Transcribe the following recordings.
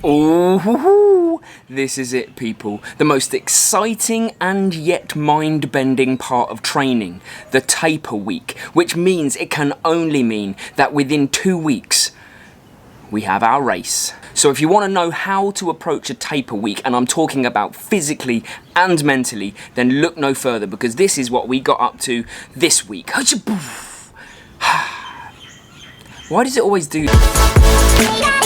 Oh, this is it, people. The most exciting and yet mind-bending part of training, the taper week, which means it can only mean that within 2 weeks, we have our race. So if you want to know how to approach a taper week, and I'm talking about physically and mentally, then look no further, because this is what we got up to this week. Why does it always do that?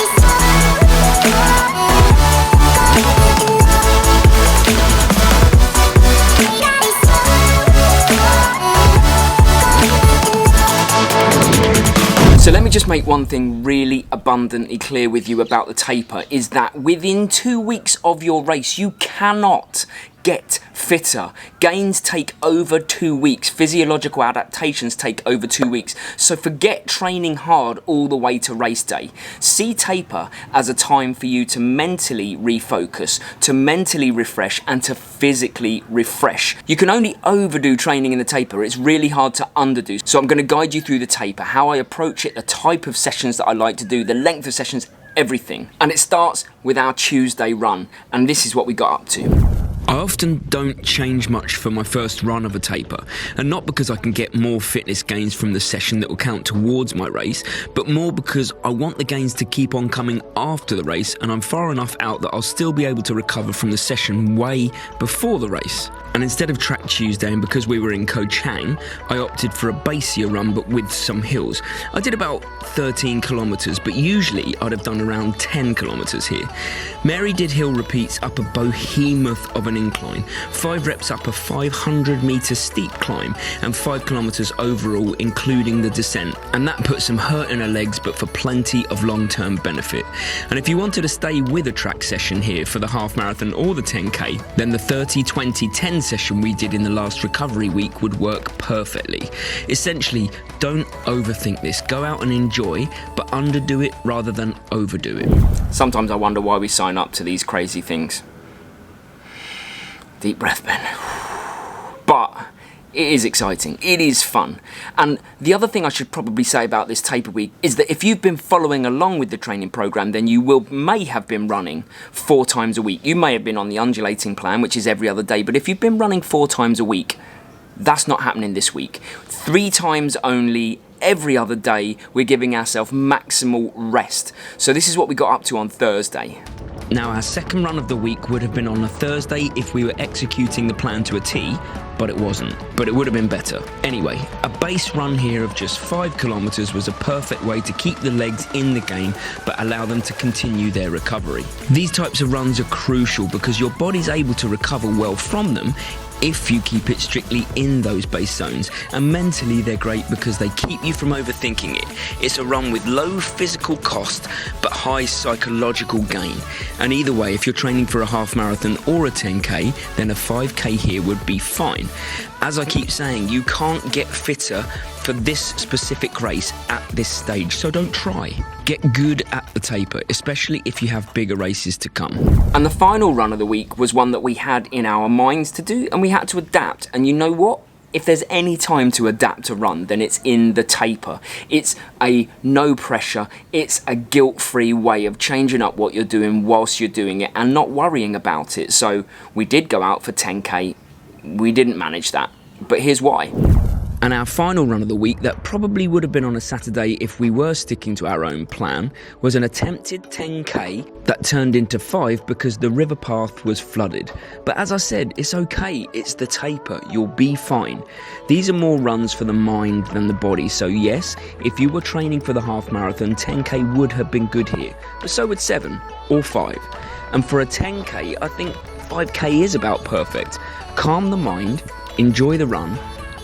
So let me just make one thing really abundantly clear with you about the taper, is that within 2 weeks of your race, you cannot get fitter. Gains take over 2 weeks. Physiological adaptations take over 2 weeks. So forget training hard all the way to race day. See taper as a time for you to mentally refocus, to mentally refresh, and to physically refresh. You can only overdo training in the taper. It's really hard to underdo. So I'm going to guide you through the taper, how I approach it, the type of sessions that I like to do, the length of sessions, everything. And it starts with our Tuesday run. And this is what we got up to. I often don't change much for my first run of a taper, and not because I can get more fitness gains from the session that will count towards my race, but more because I want the gains to keep on coming after the race, and I'm far enough out that I'll still be able to recover from the session way before the race. And instead of Track Tuesday, and because we were in Koh Chang, I opted for a basier run but with some hills. I did about 13 kilometres, but usually I'd have done around 10 kilometres here. Mary did hill repeats up a behemoth of an incline, 5 reps up a 500 metre steep climb, and 5 kilometres overall including the descent. And that put some hurt in her legs, but for plenty of long-term benefit. And if you wanted to stay with a track session here for the half marathon or the 10k, then the 30-20-10 session we did in the last recovery week would work perfectly. Essentially, don't overthink this. Go out and enjoy, but underdo it rather than overdo it. Sometimes I wonder why we sign up to these crazy things. Deep breath, Ben. But it is exciting, it is fun. And the other thing I should probably say about this taper week is that if you've been following along with the training program, then you may have been running 4 times a week. You may have been on the undulating plan, which is every other day, but if you've been running 4 times a week, that's not happening this week. 3 times only, every other day, we're giving ourselves maximal rest. So this is what we got up to on Thursday. Now, our second run of the week would have been on a Thursday if we were executing the plan to a T, but it wasn't. But it would have been better. Anyway, a base run here of just 5 kilometres was a perfect way to keep the legs in the game, but allow them to continue their recovery. These types of runs are crucial because your body's able to recover well from them if you keep it strictly in those base zones. And mentally they're great because they keep you from overthinking it. It's a run with low physical cost but high psychological gain. And either way, if you're training for a half marathon or a 10k, then a 5k here would be fine. As I keep saying, you can't get fitter for this specific race at this stage, so don't try. Get good at the taper, especially if you have bigger races to come. And the final run of the week was one that we had in our minds to do, and we had to adapt. And you know what? If there's any time to adapt a run, then it's in the taper. It's a no pressure, it's a guilt-free way of changing up what you're doing whilst you're doing it and not worrying about it. So we did go out for 10k, we didn't manage that, but here's why. And our final run of the week, that probably would have been on a Saturday if we were sticking to our own plan, was an attempted 10k that turned into 5 because the river path was flooded. But as I said, it's okay, it's the taper, you'll be fine. These are more runs for the mind than the body, so yes, if you were training for the half marathon, 10k would have been good here, but so would 7 or 5. And for a 10k, I think 5k is about perfect. Calm the mind, enjoy the run,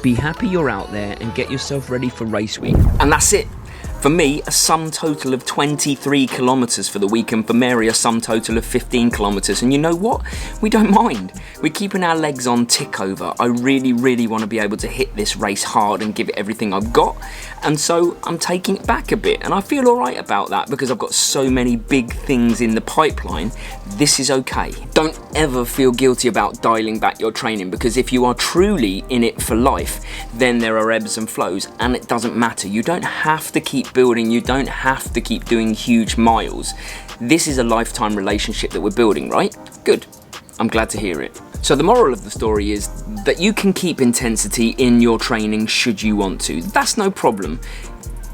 be happy you're out there, and get yourself ready for race week. And that's it. For me, a sum total of 23 kilometres for the week, and for Mary, a sum total of 15 kilometres. And you know what? We don't mind. We're keeping our legs on tick over. I really, really want to be able to hit this race hard and give it everything I've got. And so I'm taking it back a bit. And I feel all right about that because I've got so many big things in the pipeline. This is okay. Don't ever feel guilty about dialing back your training, because if you are truly in it for life, then there are ebbs and flows, and it doesn't matter. You don't have to keep building, you don't have to keep doing huge miles. this is a lifetime relationship that we're building, right? Good. I'm glad to hear it. So the moral of the story is that you can keep intensity in your training should you want to. That's no problem.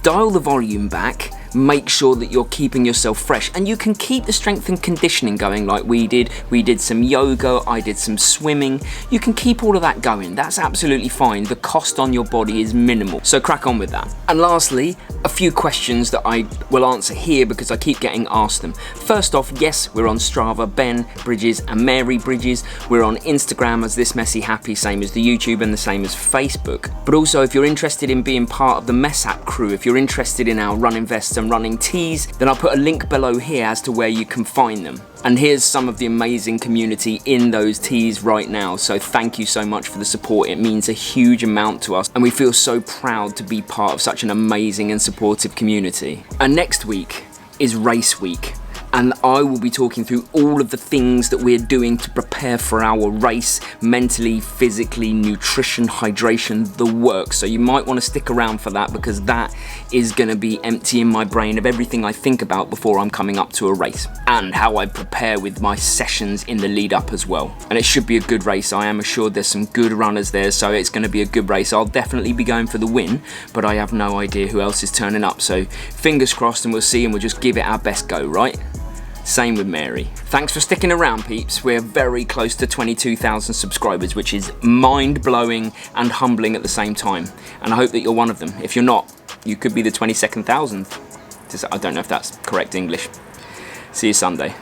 Dial the volume back, make sure that you're keeping yourself fresh, and you can keep the strength and conditioning going like we did. We did some yoga, I did some swimming. You can keep all of that going. That's absolutely fine. The cost on your body is minimal, so crack on with that. And lastly, a few questions that I will answer here because I keep getting asked them. First off, yes, we're on Strava, Ben Bridges and Mary Bridges. We're on Instagram as This Messy Happy, same as the YouTube and the same as Facebook. But also, if you're interested in being part of the Mess App crew, if you're interested in our running vests and running tees, then I'll put a link below here as to where you can find them. And here's some of the amazing community in those tees right now, so thank you so much for the support. It means a huge amount to us, and we feel so proud to be part of such an amazing and supportive community. And next week is race week, and I will be talking through all of the things that we're doing to prepare for our race, mentally, physically, nutrition, hydration, the works. So you might want to stick around for that, because that is going to be emptying my brain of everything I think about before I'm coming up to a race, and how I prepare with my sessions in the lead up as well. And it should be a good race. I am assured there's some good runners there, so it's going to be a good race. I'll definitely be going for the win, but I have no idea who else is turning up. So fingers crossed, and we'll see, and we'll just give it our best go, right? Same with Mary. Thanks for sticking around, peeps. We're very close to 22,000 subscribers, which is mind-blowing and humbling at the same time. And I hope that you're one of them. If you're not, you could be the 22nd thousandth. I don't know if that's correct English. See you Sunday.